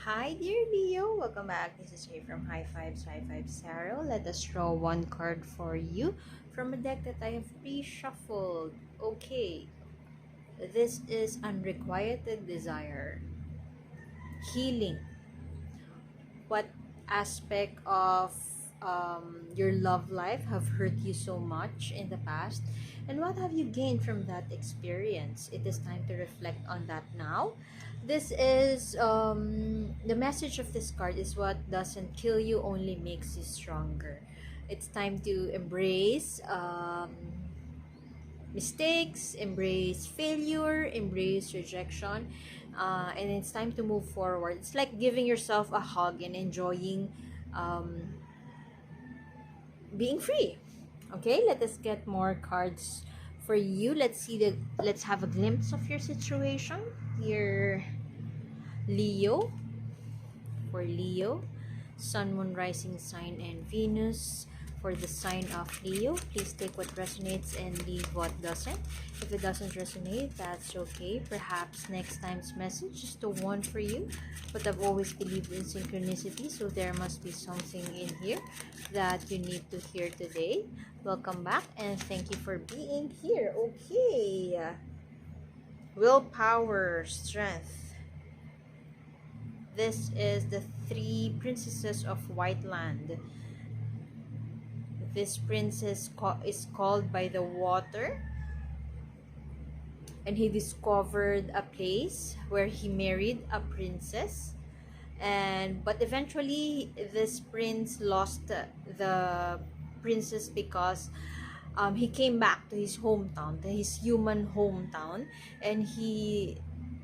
Hi, dear Leo. Welcome back. This is Jay from High Fives, High Fives Tarot. Let us draw one card for you from a deck that I have pre-shuffled. Okay, this is Unrequited Desire. Healing. What aspect of your love life have hurt you so much in the past? And what have you gained from that experience? It is time to reflect on that now. This is the message of this card is what doesn't kill you only makes you stronger. It's time to embrace mistakes, embrace failure, embrace rejection, and it's time to move forward. It's like giving yourself a hug and enjoying um, being free. Okay, let us get more cards for you. Let's have a glimpse of your situation. Your Leo, for Leo, Sun, Moon, Rising sign, and Venus. For the sign of Leo, please take what resonates and leave what doesn't. If it doesn't resonate, that's okay. Perhaps next time's message is the one for you. But I've always believed in synchronicity, so there must be something in here that you need to hear today. Welcome back and thank you for being here. Okay. Willpower, strength. This is the three princesses of White Land. This princess is called by the water, and he discovered a place where he married a princess, and but eventually this prince lost the princess because he came back to his hometown, to his human hometown, and he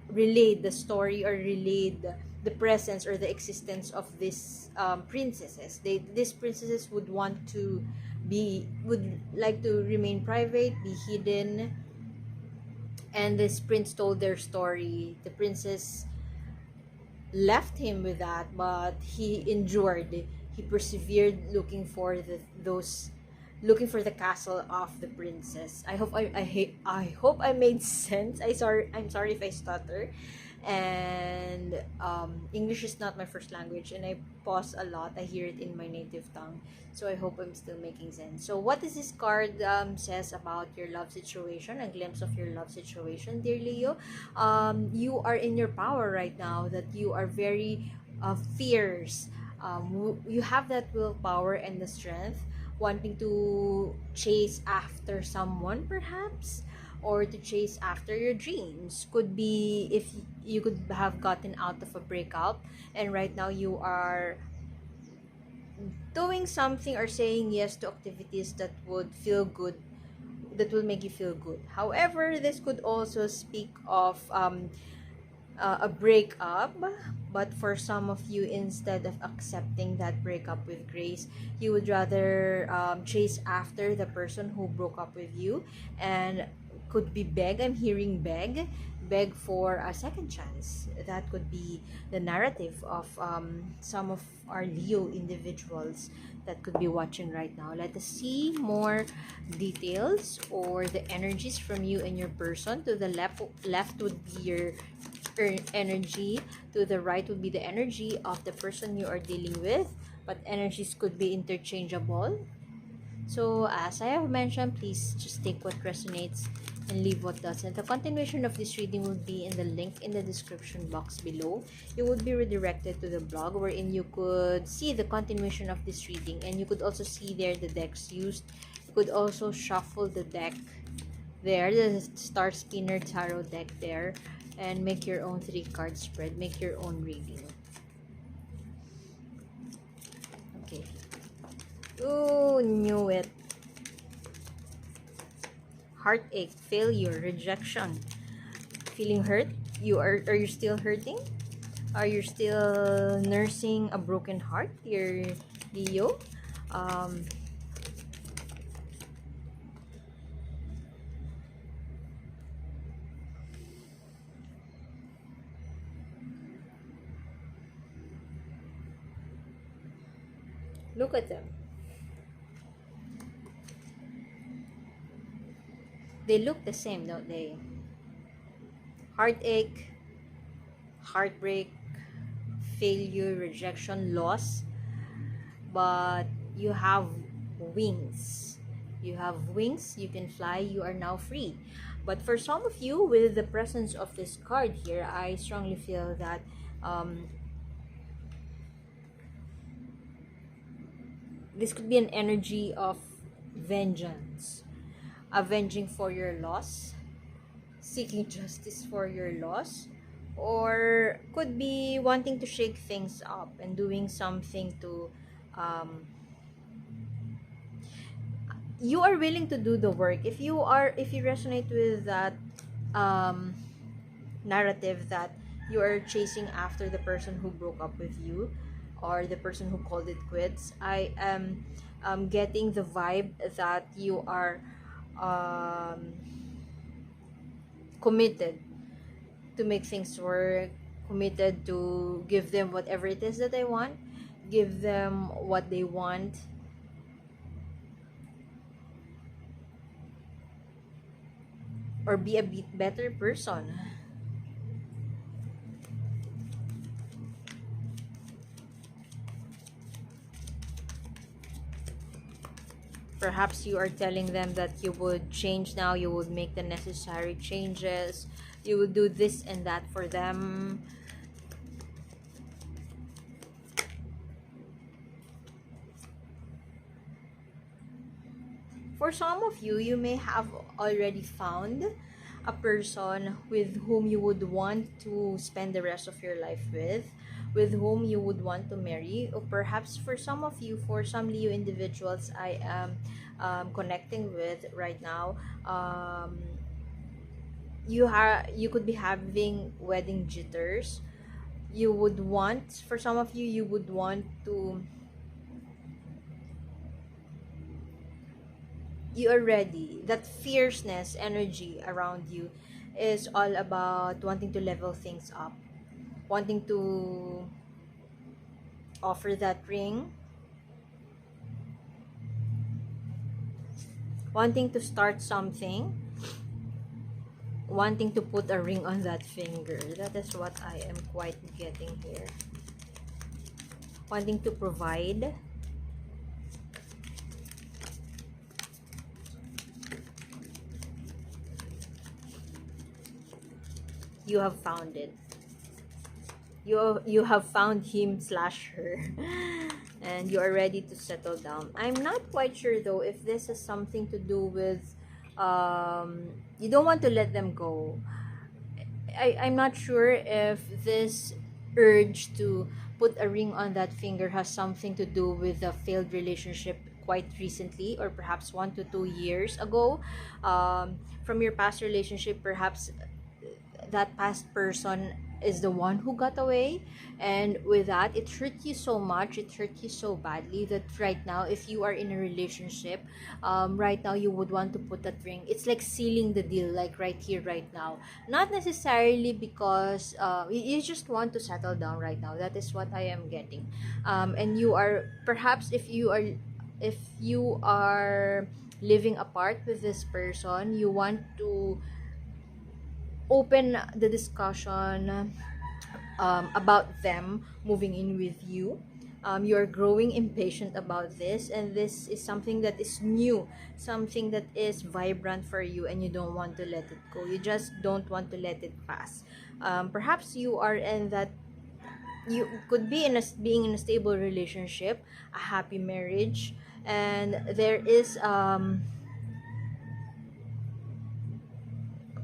relayed the story or relayed the presence or the existence of these princesses. These princesses would like to remain private, be hidden, and this prince told their story. The princess left him with that, but he endured. He persevered looking for the castle of the princess. I hope I made sense. I'm sorry if I stutter. And English is not my first language, and I pause a lot. I hear it in my native tongue, so I hope I'm still making sense. So what does this card says about your love situation? A glimpse of your love situation, dear Leo. You are in your power right now. That you are very fierce. You have that willpower and the strength, wanting to chase after someone, perhaps, or to chase after your dreams. Could be if you could have gotten out of a breakup, and right now you are doing something or saying yes to activities that would feel good, that will make you feel good. However, this could also speak of a breakup, but for some of you, instead of accepting that breakup with grace, you would rather chase after the person who broke up with you, and could be beg. I'm hearing beg for a second chance. That could be the narrative of some of our Leo individuals that could be watching right now. Let us see more details or the energies from you and your person. To the left would be your energy, to the right would be the energy of the person you are dealing with, but energies could be interchangeable. So as I have mentioned, please just take what resonates and leave what doesn't. The continuation of this reading will be in the link in the description box below. You would be redirected to the blog wherein you could see the continuation of this reading, and you could also see there the decks used. You could also shuffle the deck there, the Star Spinner Tarot deck there, and make your own 3-card spread, make your own reading. Okay. Oh, knew it. Heartache, failure, rejection, feeling hurt. Are you still hurting? Are you still nursing a broken heart, dear Leo? Look at them. They look the same, don't they? Heartache, heartbreak, failure, rejection, loss, but you have wings. You have wings, you can fly, you are now free. But for some of you, with the presence of this card here, I strongly feel that this could be an energy of vengeance, avenging for your loss, seeking justice for your loss, or could be wanting to shake things up and doing something to you are willing to do the work. If you resonate with that um narrative that you are chasing after the person who broke up with you, or the person who called it quits, I am getting the vibe that you are um committed to make things work, committed to give them whatever it is that they want, give them what they want, or be a bit better person. Perhaps you are telling them that you would change now, you would make the necessary changes, you would do this and that for them. For some of you, you may have already found a person with whom you would want to spend the rest of your life with whom you would want to marry. Or perhaps for some of you, for some Leo individuals I am connecting with right now, you could be having wedding jitters. You would want, for some of you, you would want to, you are ready. That fierceness energy around you is all about wanting to level things up, wanting to offer that ring, wanting to start something, wanting to put a ring on that finger. That is what I am quite getting here. Wanting to provide. You have found it. You have found him slash her. And you are ready to settle down. I'm not quite sure though if this has something to do with you don't want to let them go. I'm not sure if this urge to put a ring on that finger has something to do with a failed relationship quite recently, or perhaps 1 to 2 years ago, from your past relationship. Perhaps that past person is the one who got away, and with that, it hurt you so much, it hurt you so badly, that right now, if you are in a relationship, right now, you would want to put that ring. It's like sealing the deal, like right here, right now. Not necessarily because you just want to settle down right now. That is what I am getting. And you are, perhaps if you are living apart with this person, you want to open the discussion about them moving in with you. You're growing impatient about this, and this is something that is new, something that is vibrant for you, and you don't want to let it go. You just don't want to let it pass. Perhaps you are in that, you could be in being in a stable relationship, a happy marriage, and there is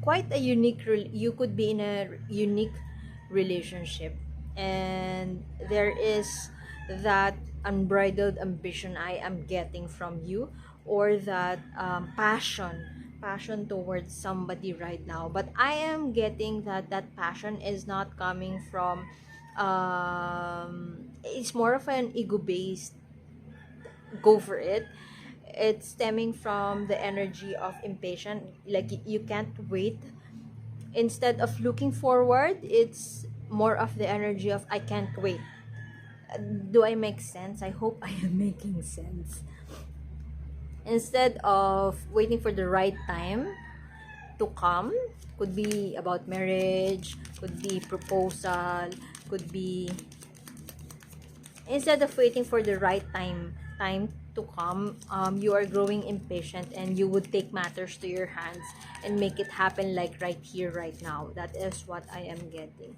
quite a unique you could be in a unique relationship, and there is that unbridled ambition I am getting from you, or that passion towards somebody right now. But I am getting that that passion is not coming from it's more of an ego based go for it. It's stemming from the energy of impatient, like you can't wait. Instead of looking forward, it's more of the energy of I can't wait. Do I make sense? I hope I am making sense. Instead of waiting for the right time to come, could be about marriage, could be proposal, could be Instead of waiting for the right time to come, you are growing impatient, and you would take matters to your hands and make it happen, like right here, right now. That is what I am getting.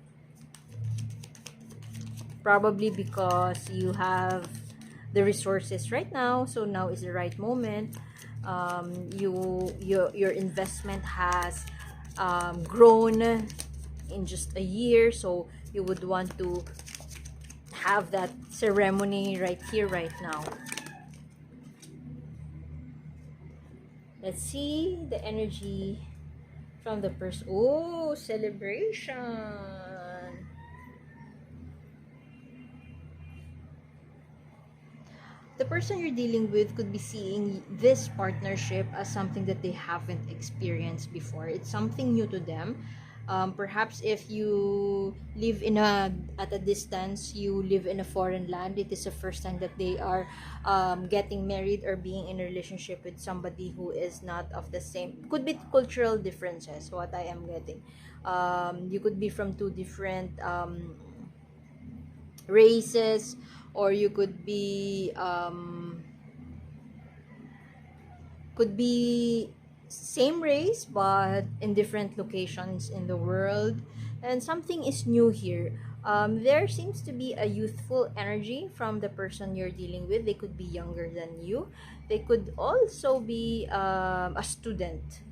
Probably because you have the resources right now, so now is the right moment. Your investment has grown in just a year, so you would want to have that ceremony right here, right now. Let's see the energy from the person. Oh, celebration. The person you're dealing with could be seeing this partnership as something that they haven't experienced before. It's something new to them. Perhaps if you live at a distance, you live in a foreign land, it is the first time that they are getting married or being in a relationship with somebody who is not of the same. Could be cultural differences, what I am getting. You could be from two different races, or you could be same race but in different locations in the world, and something is new here. There seems to be a youthful energy from the person you're dealing with. They could be younger than you. They could also be a student,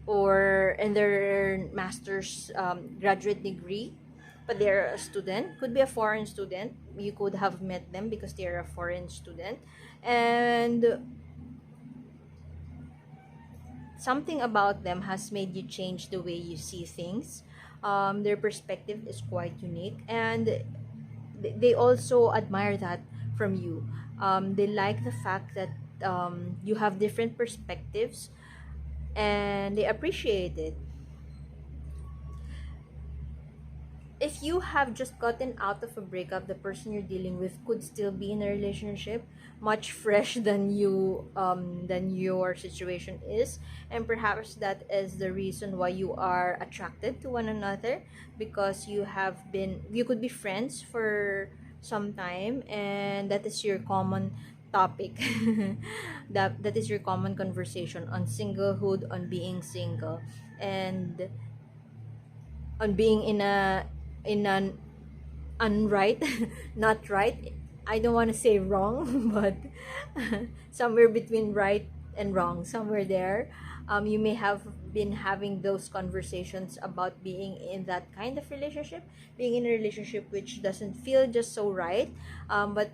or in their master's graduate degree, but they're a student. Could be a foreign student. You could have met them because they're a foreign student, and something about them has made you change the way you see things. Their perspective is quite unique, and they also admire that from you. They like the fact that you have different perspectives, and they appreciate it. If you have just gotten out of a breakup, the person you're dealing with could still be in a relationship, much fresh than your situation is, and perhaps that is the reason why you are attracted to one another, because you could be friends for some time, and that is your common topic. That is your common conversation on singlehood, on being single, and on being in an unright, not right, I don't want to say wrong, but somewhere between right and wrong, somewhere there. You may have been having those conversations about being in that kind of relationship, being in a relationship which doesn't feel just so right, but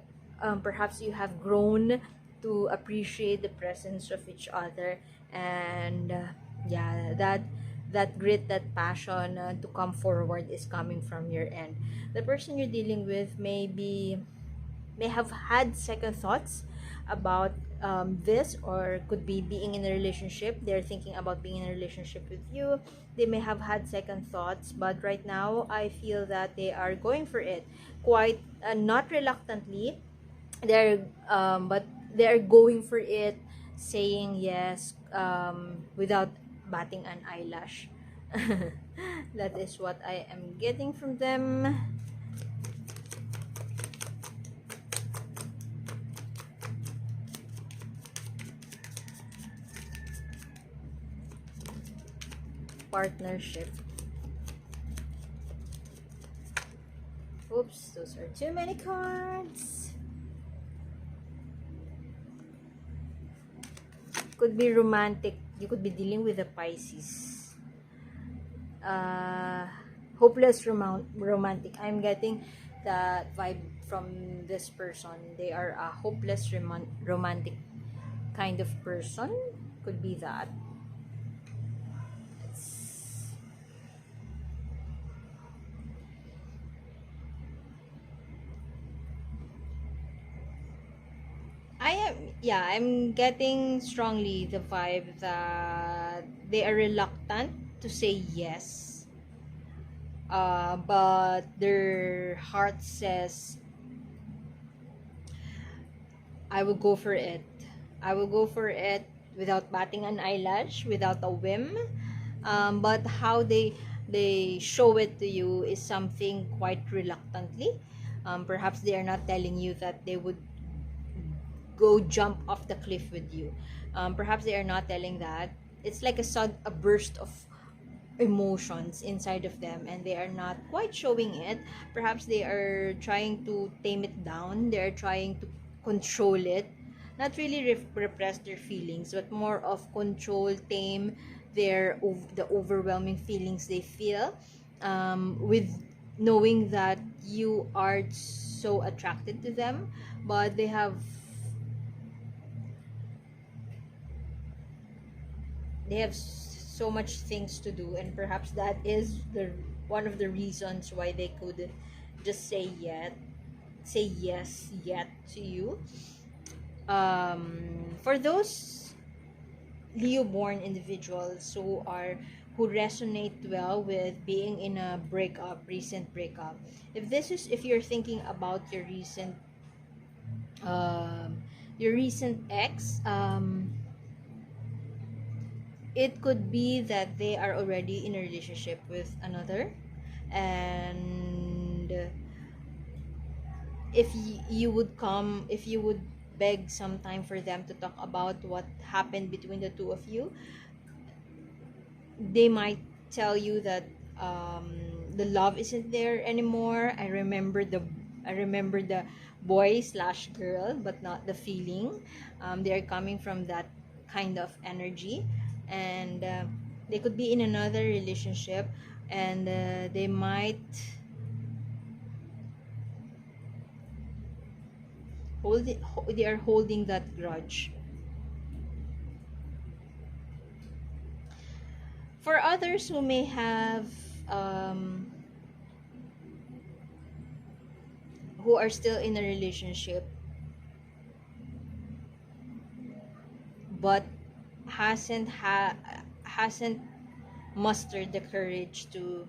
perhaps you have grown to appreciate the presence of each other, and yeah, that grit, that passion to come forward is coming from your end. The person you're dealing with may have had second thoughts about this, or could be being in a relationship. They're thinking about being in a relationship with you. They may have had second thoughts, but right now I feel that they are going for it, quite not reluctantly. They're but they're going for it, saying yes, without batting an eyelash. That is what I am getting from them. Partnership. Oops, those are too many cards. Could be romantic. You could be dealing with a Pisces. uh Hopeless romantic. I'm getting that vibe from this person. They are a hopeless romantic kind of person. Could be that. It's, I'm getting strongly the vibe that they are reluctant to say yes, but their heart says, I will go for it. I will go for it without batting an eyelash, without a whim. But how they show it to you is something quite reluctantly. Perhaps they are not telling you that they would go jump off the cliff with you. Perhaps they are not telling that. It's like a burst of emotions inside of them, and they are not quite showing it. Perhaps they are trying to tame it down. They are trying to control it. Not really repress their feelings, but more of control, tame the overwhelming feelings they feel, with knowing that you are so attracted to them, but they have so much things to do, and perhaps that is the one of the reasons why they could just say yes yet to you. For those Leo born individuals who resonate well with being in a recent breakup, if you're thinking about um your recent ex, it could be that they are already in a relationship with another, and if you would beg some time for them to talk about what happened between the two of you, they might tell you that, um, the love isn't there anymore. I remember the boy slash girl, but not the feeling. They are coming from that kind of energy, and they could be in another relationship, and they are holding that grudge. For others who may have, um, who are still in a relationship but hasn't mustered the courage to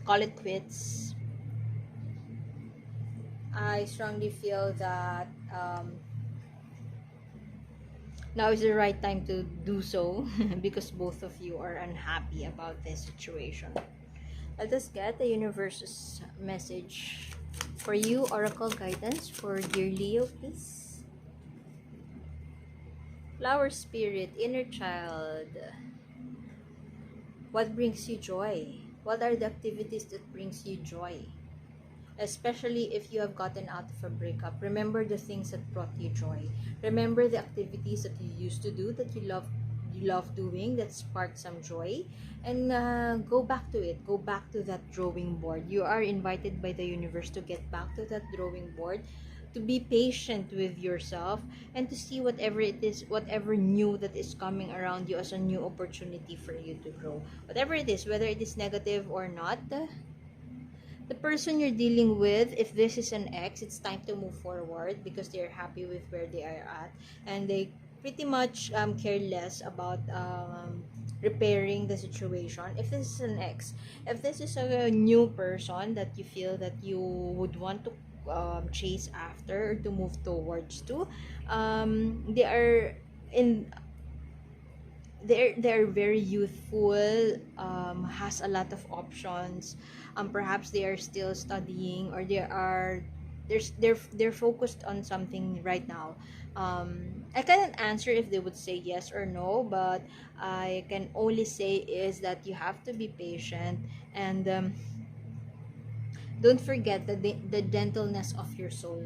call it quits, I strongly feel that, now is the right time to do so, because both of you are unhappy about this situation. Let us get the universe's message for you, oracle guidance for dear Leo, please. Flower spirit, inner child. What brings you joy? What are the activities that brings you joy? Especially if you have gotten out of a breakup, remember the things that brought you joy. Remember the activities that you used to do that you love doing, that sparked some joy, and go back to it. Go back to that drawing board. You are invited by the universe to get back to that drawing board, to be patient with yourself, and to see whatever it is, whatever new that is coming around you as a new opportunity for you to grow. Whatever it is, whether it is negative or not, the person you're dealing with, if this is an ex, it's time to move forward, because they're happy with where they are at, and they pretty much care less about repairing the situation. If this is an ex, if this is a new person that you feel that you would want to chase after, or to move towards to, they are in they're very youthful, has a lot of options. Perhaps they are still studying, or they're focused on something right now. I cannot answer if they would say yes or no, but I can only say is that you have to be patient, and don't forget the gentleness of your soul.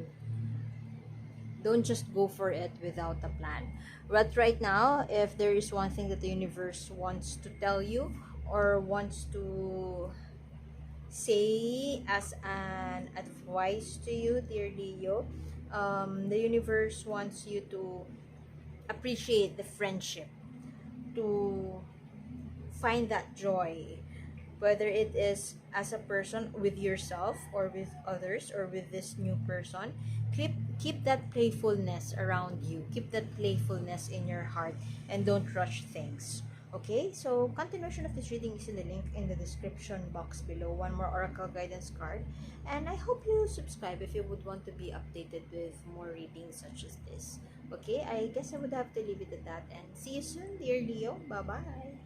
Don't just go for it without a plan. But right now, if there is one thing that the universe wants to tell you, or wants to say as an advice to you, dear Leo, the universe wants you to appreciate the friendship, to find that joy, whether it is as a person, with yourself, or with others, or with this new person. Keep that playfulness around you, keep that playfulness in your heart, and don't rush things. Okay, so continuation of this reading is in the link in the description box below. One more oracle guidance card, and I hope you subscribe if you would want to be updated with more readings such as this. Okay, I guess I would have to leave it at that, and see you soon, dear Leo. Bye bye.